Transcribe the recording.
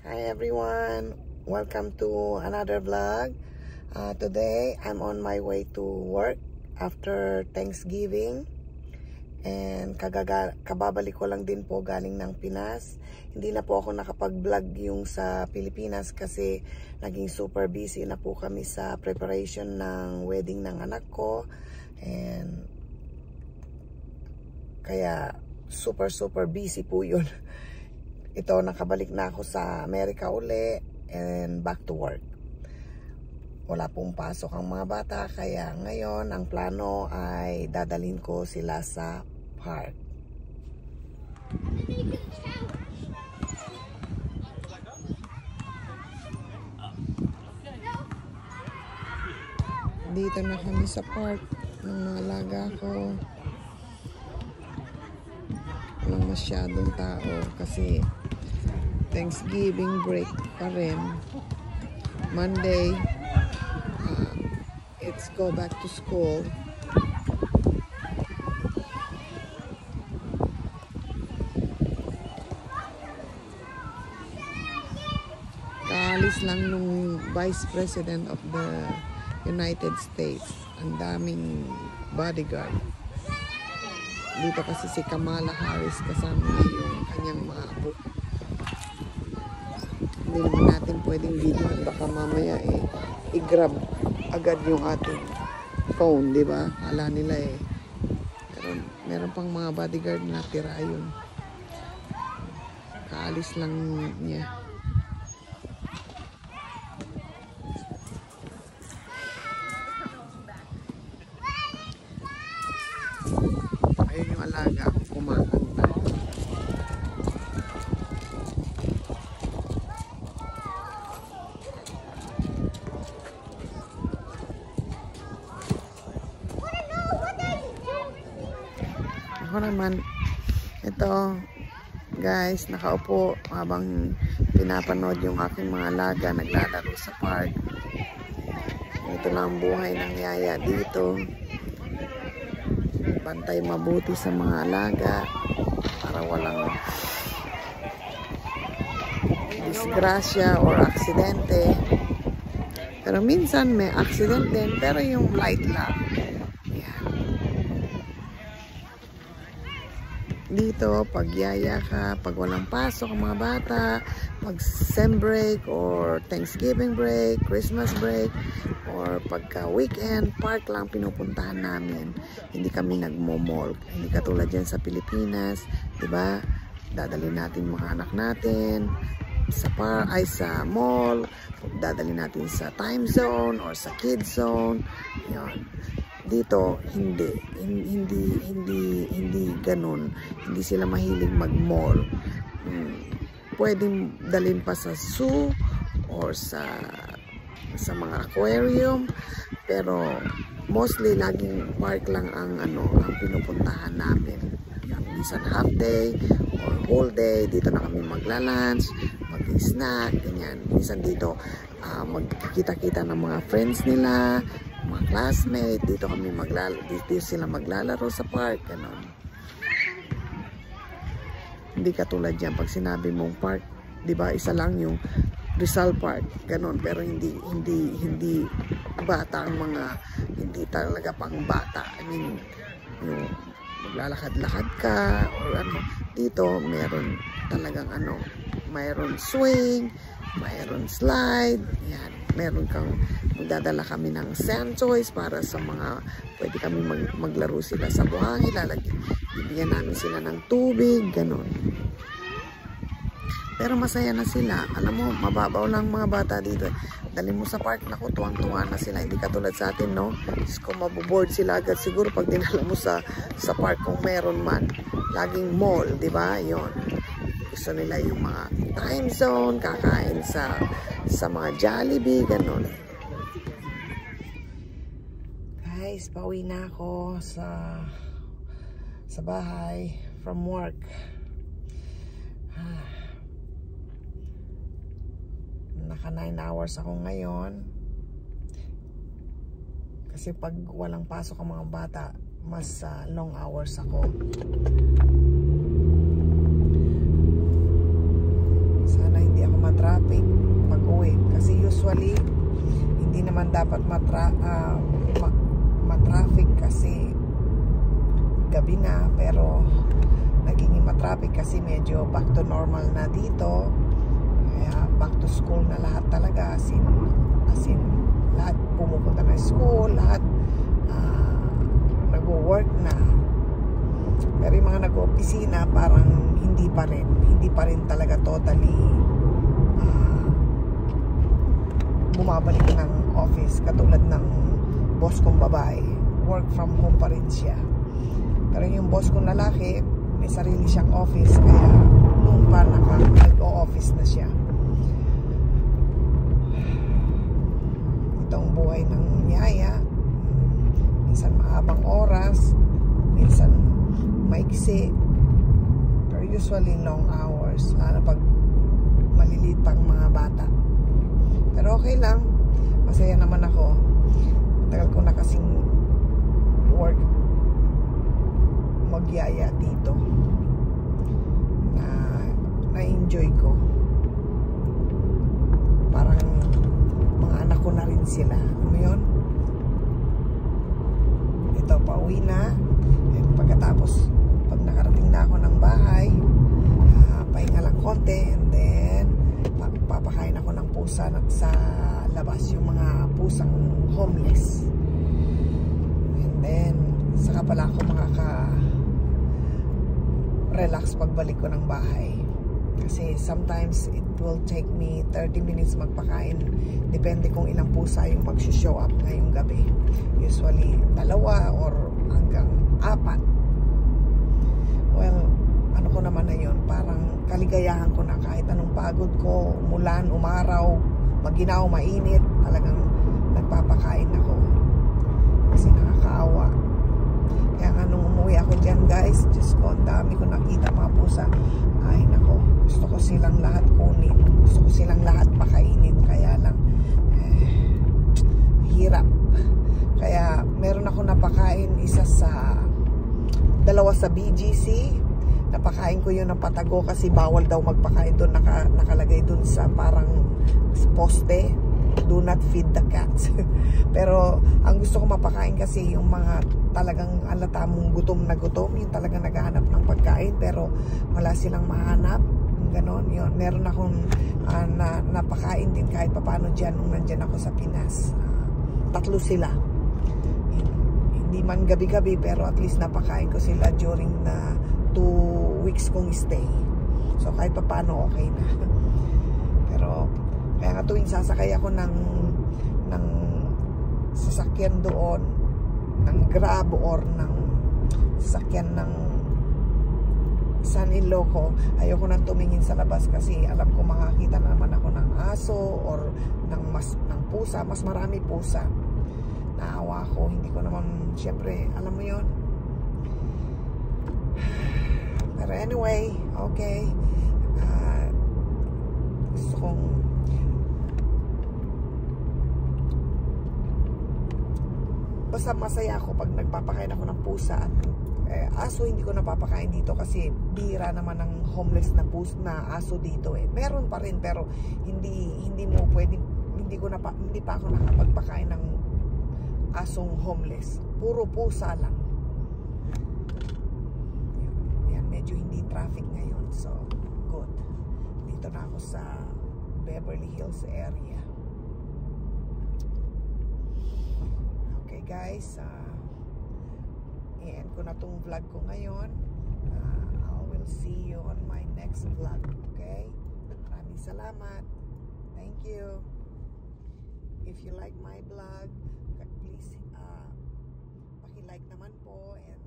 Hi everyone, welcome to another vlog. Today I'm on my way to work after Thanksgiving and kababalik ko lang din po galing ng Pinas. Hindi na po ako nakapag-vlog yung sa Pilipinas kasi naging super busy na po kami sa preparation ng wedding ng anak ko, and kaya super busy po yun. Ito, nakabalik na ako sa Amerika uli and back to work. Wala pong pasok ang mga bata, kaya ngayon ang plano ay dadalhin ko sila sa park. Dito na kami sa park ng mga alaga ko. Walang masyadong tao kasi Thanksgiving break pa rin. Monday, it's go back to school. Kaalis lang nung Vice President of the United States. Ang daming bodyguard. Dito kasi si Kamala Harris kasama niya yung kanyang mga apo. Hindi naman natin pwedeng video at baka mamaya i-grab agad yung ating phone, di ba? Kala nila pero meron pang mga bodyguard na tira yun. Kaalis lang niya. Ayun yung alaga, kumakanta. Ako naman, ito guys, nakaupo habang pinapanood yung aking mga alaga naglalaro sa park. Ito lang ang buhay ng yaya dito. Bantay mabuti sa mga alaga para walang disgrasya or aksidente. Pero minsan may accident din, pero yung light lang. Yan. Dito, pag yaya ka, pag walang pasok ang mga bata, pag sem break or Thanksgiving break, Christmas break, or pagka weekend, park lang pinupuntahan namin. Hindi kami nagmo-mall. Hindi katulad dyan sa Pilipinas, diba? Dadalhin natin mga anak natin sa sa mall, dadalhin natin sa time zone or sa kids zone. Yan. Dito hindi ganun. Hindi sila mahilig mag-mall. Pwedeng dalhin pa sa zoo or sa mga aquarium, pero mostly laging park lang ang pinupuntahan namin. Minsan half day or whole day, dito na kami magla-lunch, mag-snack, ganyan. Minsan dito magkikita-kita ng mga friends nila, mga classmates, dito sila maglalaro sa park, gano'n. Hindi katulad yan pag sinabi mong park, 'di ba? Isa lang yung Rizal Park, gano'n, pero hindi bata ang mga, hindi talaga pang bata. I mean, yung maglalakad-lakad ka or dito meron talagang mayroon swing, mayroon slide, yan. Meron kang, magdadala kami ng sand toys para sa mga, pwede kami maglaro sila sa buhangin, bibigyan namin sila ng tubig, gano'n. Pero masaya na sila. Alam mo, mababaw lang mga bata dito. Dali mo sa park, naku, tuwang-tuwa na sila. Hindi katulad sa atin, no? Kung maboboard sila agad siguro pag dinala mo sa park kung meron man. Laging mall, di ba? Yun. Gusto nila yung mga time zone, kakain sa mga Jollibee, ganun. Guys, pauwi na ako sa bahay from work. Naka 9 hours ako ngayon. Kasi pag walang pasok ang mga bata, mas long hours ako. Sana hindi ako matraffic. usually hindi naman dapat matraffic kasi gabi na, pero naging matraffic kasi medyo back to normal na dito. Kaya back to school na lahat talaga, as in lahat pumupunta na school, lahat nag-work na. Pero yung mga nag-opisina parang hindi pa rin talaga totally bumabalik ng office, katulad ng boss kong babae, work from home pa rin siya. Pero yung boss kong lalaki, may sarili siyang office, kaya noon pa nag-o-office na siya. Itong buhay ng yaya, minsan mahabang oras, minsan maiksi, pero usually long hours, lalo pag maliliit pang mga bata. Pero okay lang, masaya naman ako. Matagal ko na kasing work magyaya dito, na-enjoy ko. Parang mga anak ko na rin sila, alam mo yun? Ito, pauwi na. And pagkatapos, pag nakarating na ako ng bahay, pahinga lang konti, and then papakain ako ng pusa sa labas, yung mga pusang homeless. And then saka pala ako makaka-relax pagbalik ko ng bahay, kasi sometimes it will take me 30 minutes magpakain, depende kung ilang pusa yung mag-show up ngayong gabi. Usually 2 or hanggang 4. Well, ano ko naman na yun, parang kaligayahan ko na, kahit anong pagod ko, umulan, umaraw, maginaw, mainit, talagang nagpapakain ako kasi nakakaawa. Kaya nga nung umuwi ako dyan, guys, Diyos ko, ang dami ko nakita mga pusa. Ay nako, gusto ko silang lahat kunin, gusto ko silang lahat pakainin, kaya lang hirap. Kaya meron ako napakain, 2 sa BGC. Napakain ko yun ng patago kasi bawal daw magpakain doon, nakalagay doon sa parang poste, do not feed the cats. Pero ang gusto ko mapakain kasi yung mga talagang alata mong gutom na gutom, yung talagang naghahanap ng pagkain pero wala silang mahanap, ganon. Yun, meron akong napakain din kahit papaano dyan nung nandyan ako sa Pinas. 3 sila, hindi man gabi-gabi, pero at least napakain ko sila during na 2 weeks kong stay. So kahit pa paano okay na. Pero kaya nga tuwing sasakay ako ng sasakyan doon, ng Grab or ng sasakyan ng son-in-law ko, ayoko nang tumingin sa labas kasi alam ko makakita na naman ako ng aso or ng pusa. Mas marami pusa. Naawa ko, hindi ko naman, syempre, alam mo yon. Pero anyway, okay. Gusto kong basta masaya ako pag nagpapakain ako ng pusa. At aso hindi ko napapakain dito kasi bihira naman ng homeless na aso dito eh. Meron pa rin pero hindi mo pwede, hindi pa ako nakapagpakain ng asong homeless. Puro pusa lang. Medyo hindi traffic ngayon, so good. Dito na ako sa Beverly Hills area. Okay guys, i-end ko na tong vlog ko ngayon. I will see you on my next vlog. Okay, maraming salamat. Thank you. If you like my vlog, please paki-like naman po, and